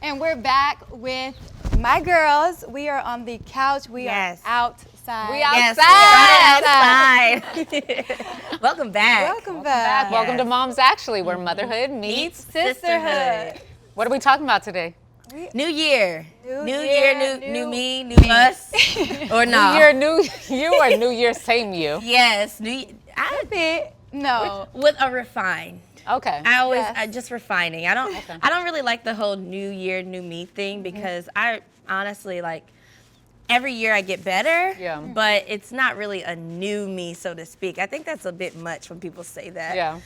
And we're back with my girls. We are on the couch. We are outside. We outside. Welcome back. Welcome back. Welcome to Moms Actually, where motherhood meets sisterhood. What are we talking about today? New year. New New year, year, new new me, new us. Or no? New year, new you, or New Year, same you? Yes. No. With a refine. Okay. I always Yes. just refining. I don't really like the whole new year, new me thing because I honestly like every year I get better. Yeah. But it's not really a new me, so to speak. I think that's a bit much when people say that. Yeah.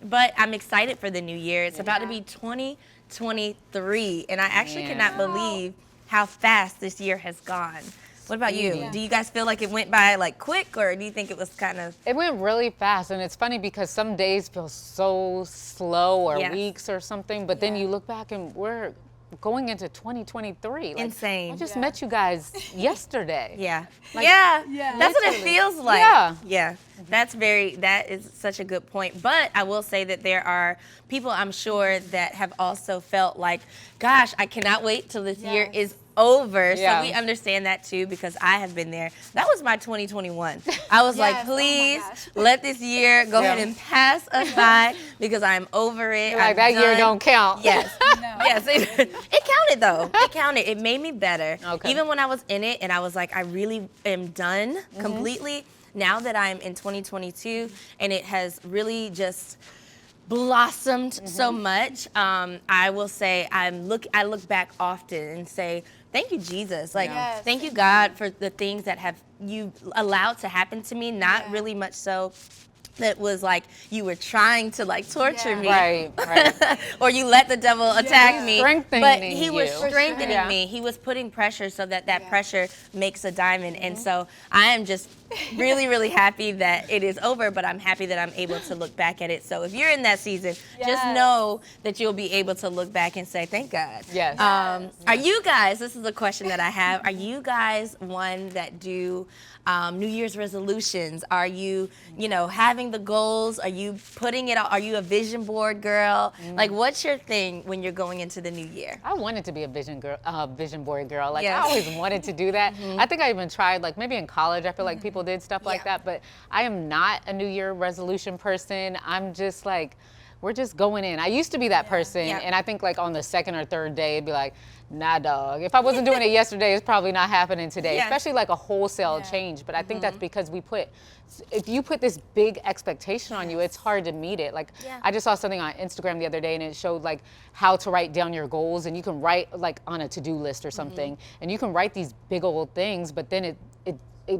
But I'm excited for the new year. It's about to be 2023, and I actually cannot believe how fast this year has gone. What about you? Yeah. Do you guys feel like it went by like quick, or do you think it was kind of? It went really fast, and it's funny because some days feel so slow or weeks or something, but then you look back and we're going into 2023. Like, Insane. I just met you guys yesterday. Yeah. Like, yeah. That's what it feels like. Yeah. Yeah. That is such a good point. But I will say that there are people, I'm sure, that have also felt like, gosh, I cannot wait till this year is over. Yeah. So we understand that too, because I have been there. That was my 2021. I was like, Yes. Oh my please gosh. let this year go ahead and pass us by because I'm over it. Like, I'm that year done. don't count. Yes. No. Yes. It counted though. It counted. It made me better. Okay. Even when I was in it and I was like, I really am done completely. Now that I'm in 2022 and it has really just blossomed so much, I will say I look back often and say, thank you, Jesus. Like, Yes. thank you, God, for the things that have you allowed to happen to me. Not really much so that was like you were trying to like torture me. Right. Or you let the devil attack me. Strengthening But he was you. strengthening Yeah. me. He was putting pressure so that pressure makes a diamond. And so I am just really, really happy that it is over, but I'm happy that I'm able to look back at it. So if you're in that season, just know that you'll be able to look back and say, thank God. Yes. Are you guys, this is a question that I have, are you guys one that do New Year's resolutions? Are you, having the goals? Are you putting it out? Are you a vision board girl? Like, what's your thing when you're going into the new year? I wanted to be a vision board girl. Like, Yes. I always wanted to do that. I think I even tried, like, maybe in college, I feel like people did stuff like that, but I am not a New Year resolution person. I'm just like, we're just going in. I used to be that person, and I think like on the second or third day, it'd be like, nah, dog. If I wasn't doing it yesterday, it's probably not happening today, especially like a wholesale change. But I think that's because if you put this big expectation on you, it's hard to meet it. Like, I just saw something on Instagram the other day, and it showed like how to write down your goals, and you can write like on a to-do list or something, and you can write these big old things, but then it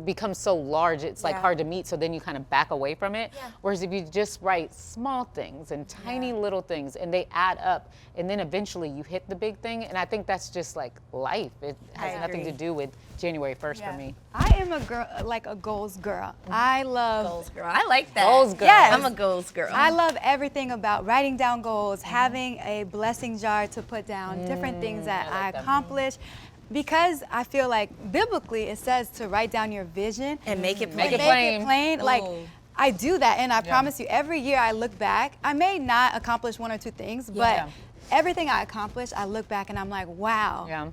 becomes so large, it's like hard to meet, so then you kind of back away from it. Whereas if you just write small things and tiny little things and they add up, and then eventually you hit the big thing, and I think that's just like life. It has nothing to do with January 1st for me. I am a girl, like a goals girl. I love Goals girl. I like that. Goals girl. Yes. I'm a goals girl. I love everything about writing down goals, having a blessing jar to put down different things that I accomplish. Because I feel like biblically it says to write down your vision and make it Make it plain. plain. Like, Ooh. I do that, and I promise you, every year I look back. I may not accomplish one or two things, but everything I accomplish, I look back and I'm like, wow. Yeah.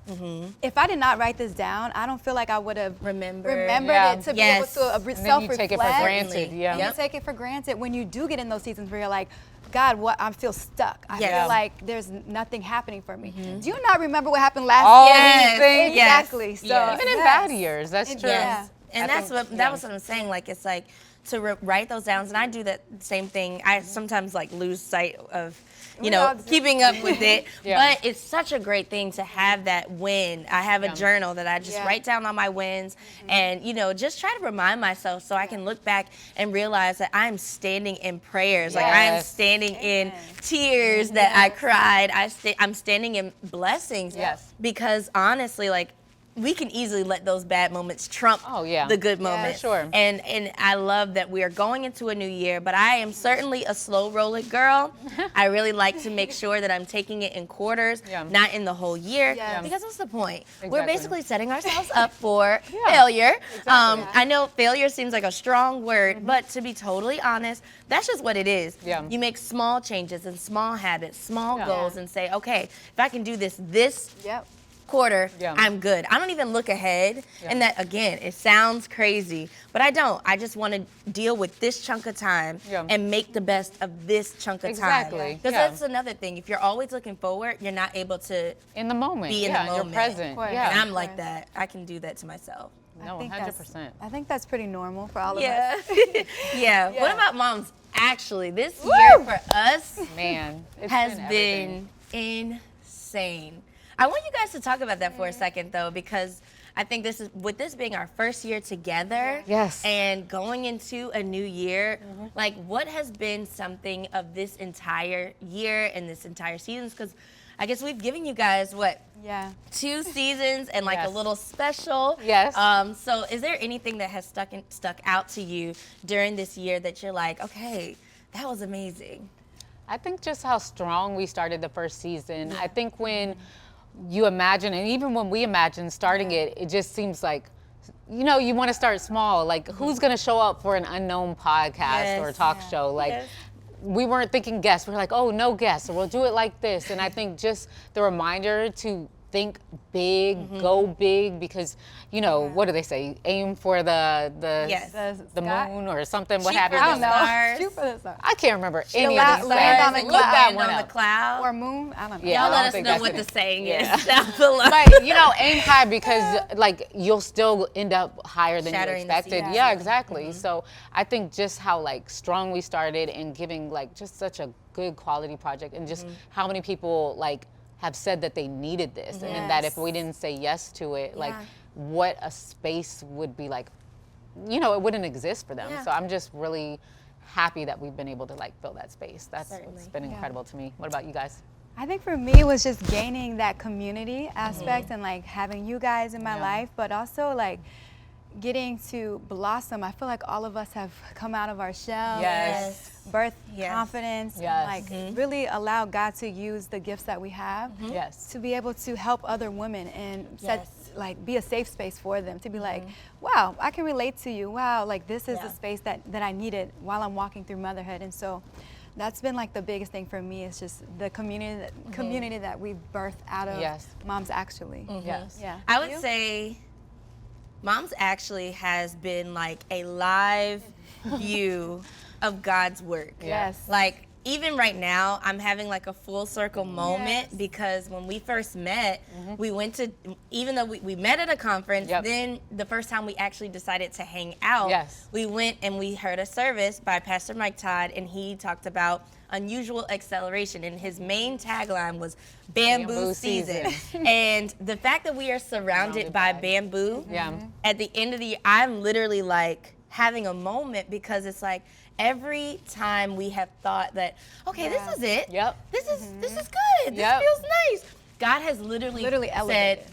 If I did not write this down, I don't feel like I would have remembered Yeah. it to Yes. be able to And then self-reflect. you take it for granted. Yeah. You take it for granted when you do get in those seasons where you're like, God, I feel stuck. I Yes. feel like there's nothing happening for me. Do you not remember what happened last All year? these things. Exactly. So Yes. Even in bad years, that's true. Yeah. And that was what I'm saying. Like, it's like to write those down, and I do that same thing. I sometimes like lose sight of, all do. keeping up with it. Yeah. But it's such a great thing to have that win. I have a journal that I just write down all my wins, and just try to remind myself so I can look back and realize that I'm standing in prayers. Like, I am Yes. standing in tears that I cried. I'm standing in blessings. Yes. Because honestly, like, we can easily let those bad moments trump the good moments. Sure. And I love that we are going into a new year, but I am certainly a slow rolling girl. I really like to make sure that I'm taking it in quarters, not in the whole year, because what's the point? We're basically setting ourselves up for failure. I know failure seems like a strong word, but to be totally honest, that's just what it is. You make small changes and small habits, small goals, and say, okay, if I can do this quarter, I'm good. I don't even look ahead. And that, again, it sounds crazy, but I don't. I just want to deal with this chunk of time and make the best of this chunk of time. Because that's another thing. If you're always looking forward, you're not able to in the moment. Be in the moment. You're present. And I'm like that. I can do that to myself. No, 100%. I think that's pretty normal for all of us. Yeah. What about moms? Actually, this year for us, man, has been insane. I want you guys to talk about that for a second, though, because I think this is, with this being our first year together, and going into a new year, like, what has been something of this entire year and this entire season? Because I guess we've given you guys, what, 2 seasons and like a little special. So is there anything that has stuck out to you during this year that you're like, okay, that was amazing? I think just how strong we started the first season. I think when you imagine, and even when we imagine starting it, it just seems like, you know, you want to start small. Like, who's going to show up for an unknown podcast or talk show? Like, we weren't thinking guests. We were like, oh, no guests, or we'll do it like this. And I think just the reminder to think big, go big, because, you know, what do they say? Aim for the moon or something. What have you? I don't know. Shoot for the stars. I can't remember any of these land on the Look that one on up. the cloud. Or moon. I don't know. Y'all let us know what the saying is down below. But, you know, aim high, because like you'll still end up higher than you expected. Yeah, exactly. So I think just how like strong we started and giving like just such a good quality project, and just how many people like have said that they needed this, and that if we didn't say yes to it, like what a space would be like, you know, it wouldn't exist for them. So I'm just really happy that we've been able to like fill that space. That's what's been incredible to me. What about you guys? I think for me it was just gaining that community aspect and like having you guys in my life, but also like getting to blossom. I feel like all of us have come out of our shell, birth confidence, like really allow God to use the gifts that we have to be able to help other women and like be a safe space for them, to be like, wow, I can relate to you. Wow, like this is the space that I needed while I'm walking through motherhood. And so that's been like the biggest thing for me, is just the community that we've birthed out of Moms Actually. I would say Moms Actually has been like a live view of God's work. Like, even right now, I'm having like a full circle moment, because when we first met, we went to, even though we met at a conference, then the first time we actually decided to hang out, we went and we heard a service by Pastor Mike Todd, and he talked about unusual acceleration, and his main tagline was bamboo season. And the fact that we are surrounded by bamboo, at the end of the year, I'm literally like having a moment, because it's like every time we have thought that, okay, this is it, this is good, this feels nice, God has literally said,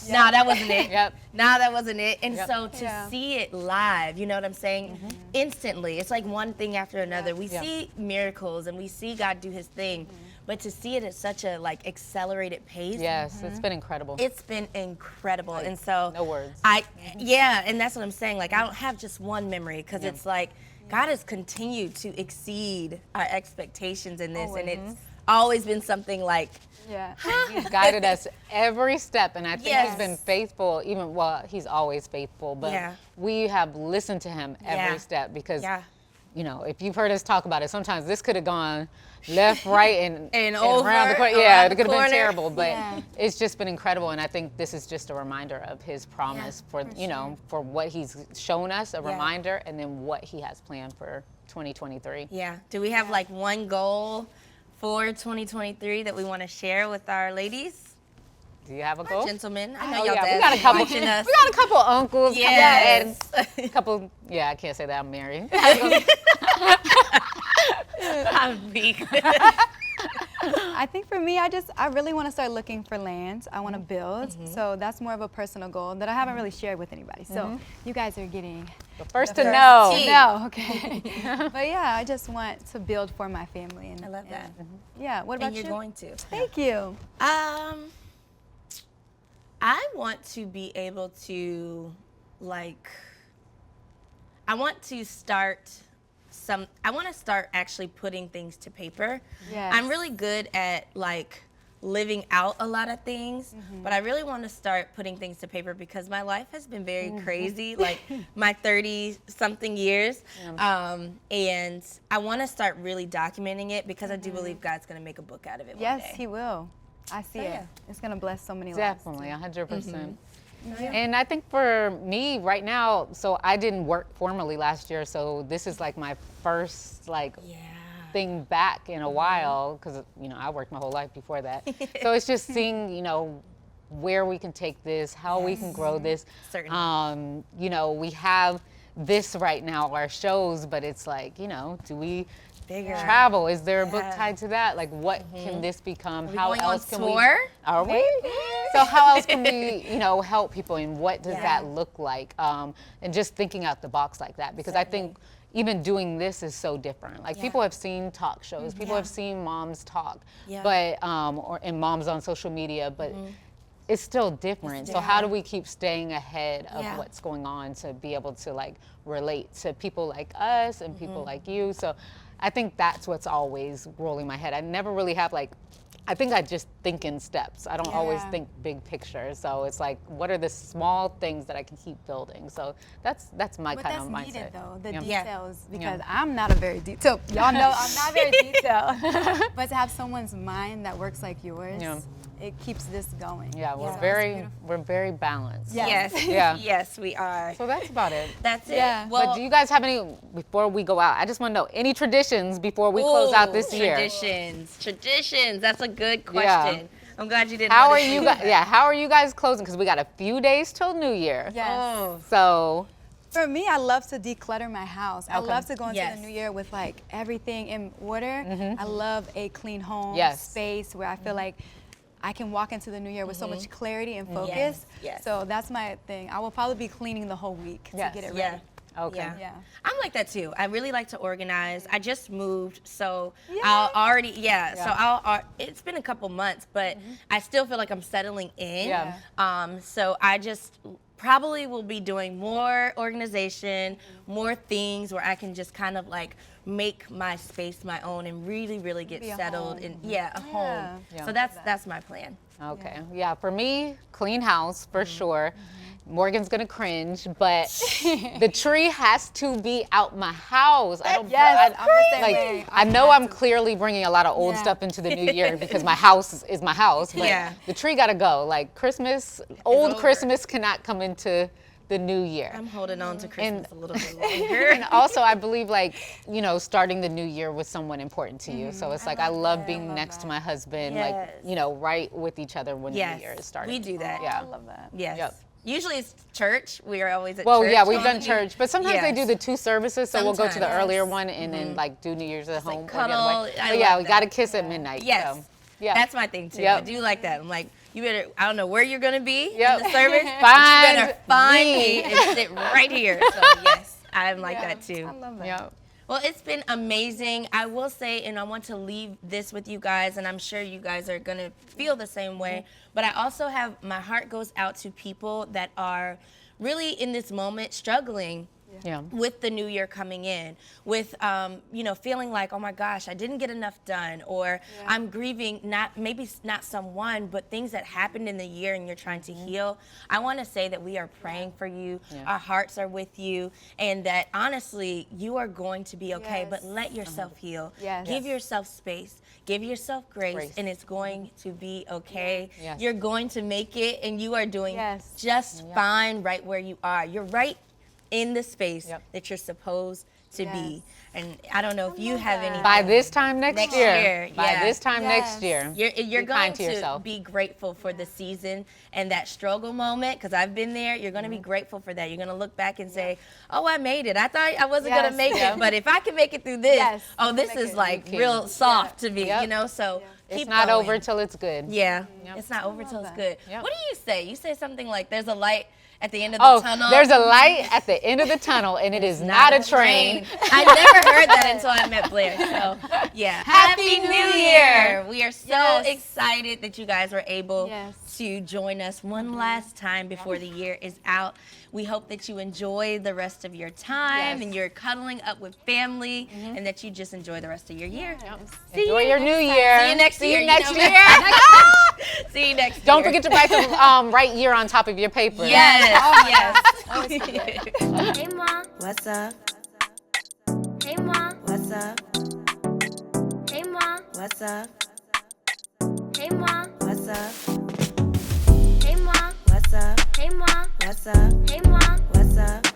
nah, that wasn't it. Nah, that wasn't it. And so to see it live, you know what I'm saying? Instantly, it's like one thing after another. We see miracles and we see God do his thing, but to see it at such a like accelerated pace. It's been incredible. It's been incredible. And so no words. And that's what I'm saying. Like, I don't have just one memory, because it's like God has continued to exceed our expectations in this, and it's always been something like, he's guided us every step, and I think he's been faithful. Even, well, he's always faithful, but we have listened to him every step, because you know, if you've heard us talk about it, sometimes this could have gone left, right, and over, around the corner. Yeah, it could have been terrible, but it's just been incredible. And I think this is just a reminder of his promise for you know, for what he's shown us, a reminder, and then what he has planned for 2023. Do we have like one goal for 2023 that we want to share with our ladies? Do you have a goal? Gentlemen, I know y'all we got a couple. We got a couple uncles. Couple. Yeah, I can't say that I'm married. I'm weak. I think for me, I really want to start looking for land. I want to build. So that's more of a personal goal that I haven't really shared with anybody. So you guys are getting The first to know. no, okay. But yeah, I just want to build for my family. And I love that. Yeah, what about And you're you? going to. Thank you. I want to be able to, like, I want to start actually putting things to paper. Yes. I'm really good at, like, living out a lot of things, but I really want to start putting things to paper because my life has been very crazy, like my 30-something years. And I want to start really documenting it because I do believe God's going to make a book out of it one Yes, day. he will. I see it. yeah. It's going to bless so many Definitely, lives. 100%. And I think for me right now, so I didn't work formally last year, so this is like my first like thing back in a while because I worked my whole life before that. So it's just seeing where we can take this, how we can grow this. Certainly. We have this right now, our shows, but it's like do we travel? Is there a book tied to that? Like, what can this become? How else can we? Are we? So how else can we, help people, and what does that look like? And just thinking out the box like that, because I think even doing this is so different. Like people have seen talk shows, people have seen moms talk, but and moms on social media, but. It's still different. So how do we keep staying ahead of what's going on to be able to like relate to people like us and people like you? So I think that's what's always rolling my head. I never really have I think I just think in steps. I don't always think big picture. So it's like, what are the small things that I can keep building? So that's my But kind that's of mindset. needed though, the Yeah. details, because I'm not a very detailed, y'all know I'm not very detailed. But to have someone's mind that works like yours, it keeps this going. Yeah, we're So we're very balanced. Yes. Yeah. Yes, we are. So that's about it. That's it. Yeah. Well, But do you guys have any, before we go out, I just want to know, any traditions before we close out this year? Traditions. That's a good question. I'm glad you didn't. How let are us you do guys? that. Yeah, how are you guys closing? Because we got a few days till New Year. Yes. So For me, I love to declutter my house. I Okay. love to go into Yes. the new year with like everything in order. I love a clean home space where I feel like I can walk into the new year with so much clarity and focus. Yes. So that's my thing. I will probably be cleaning the whole week to get it ready. okay. Yeah. I'm like that too. I really like to organize. I just moved, so Yeah. I'll already so it's been a couple months, but I still feel like I'm settling in. Yeah. So I just probably will be doing more organization, more things where I can just kind of like make my space my own and really, really get Be a settled home. and a home. Yeah. So that's my plan. Okay. Yeah. For me, clean house for sure. Morgan's gonna cringe, but the tree has to be out my house. I don't. Yes, I'm the same way. I know I'm clearly bringing a lot of old stuff into the new year because my house is my house. But the tree gotta go. Like Christmas, old over. Christmas cannot come into the new year. I'm holding on to Christmas a little bit longer. And also, I believe starting the new year with someone important to you. So it's like I love being next to my husband, Yes. right with each other when the new year is starting. We do that. Yeah. I love that. Yes. Yep. Usually it's church. We are always at Well, church. yeah, we've done church, but sometimes they Yes. do the 2 services, so we'll go to the Sometimes. earlier one and then do New Year's at home. like or the other cuddle. way. I But yeah, love we that. got to kiss at midnight. Yes. So, yeah. That's my thing too. Yep. I do like that. I'm like, you better, I don't know where you're gonna be Yep. in the service, but you Find better find me. me and sit right here. So yes, I'm like that too. I love that. Yeah. Well, it's been amazing. I will say, and I want to leave this with you guys, and I'm sure you guys are going to feel the same way, but I also have, my heart goes out to people that are really in this moment struggling Yeah. with the new year coming in, with feeling like, oh my gosh, I didn't get enough done, or I'm grieving maybe not someone, but things that happened in the year and you're trying to heal. I want to say that we are praying for you. Yeah. Our hearts are with you, and that honestly, you are going to be okay. Yes. But let yourself heal. Yes. Give yourself space. Give yourself grace, and it's going to be okay. Yes. You're going to make it, and you are doing Yes. just fine right where you are. You're right in the space Yep. that you're supposed to be. Yes. And I don't know if you have any. By this time next year. By yeah. this time next year. You're be going kind to to yourself. be grateful for the season and that struggle moment, because I've been there. You're going to be grateful for that. You're going to look back and say, oh, I made it. I thought I wasn't going to make it, but if I can make it through this, this is like real soft to me, you know? So keep it's not going. over till it's good. Yeah, it's not over till it's good. What do you say? You say something like, there's a light at the end of the tunnel. There's a light at the end of the tunnel, and it is not a train. I never heard that until I met Blair. So, yeah. Happy New Year! We are so excited that you guys were able to join us one last time before the year is out. We hope that you enjoy the rest of your time and you're cuddling up with family and that you just enjoy the rest of your year. Enjoy your new year. See you next year. See you next year. Don't forget to write the right year on top of your paper. Yes. Hey, Mom. What's up? Hey, Mom. What's up? Hey, Mom. What's up? Hey, Mom. What's up? Hey, Mom. What's up? Hey, Mom. What's up? Hey, Mom. What's up?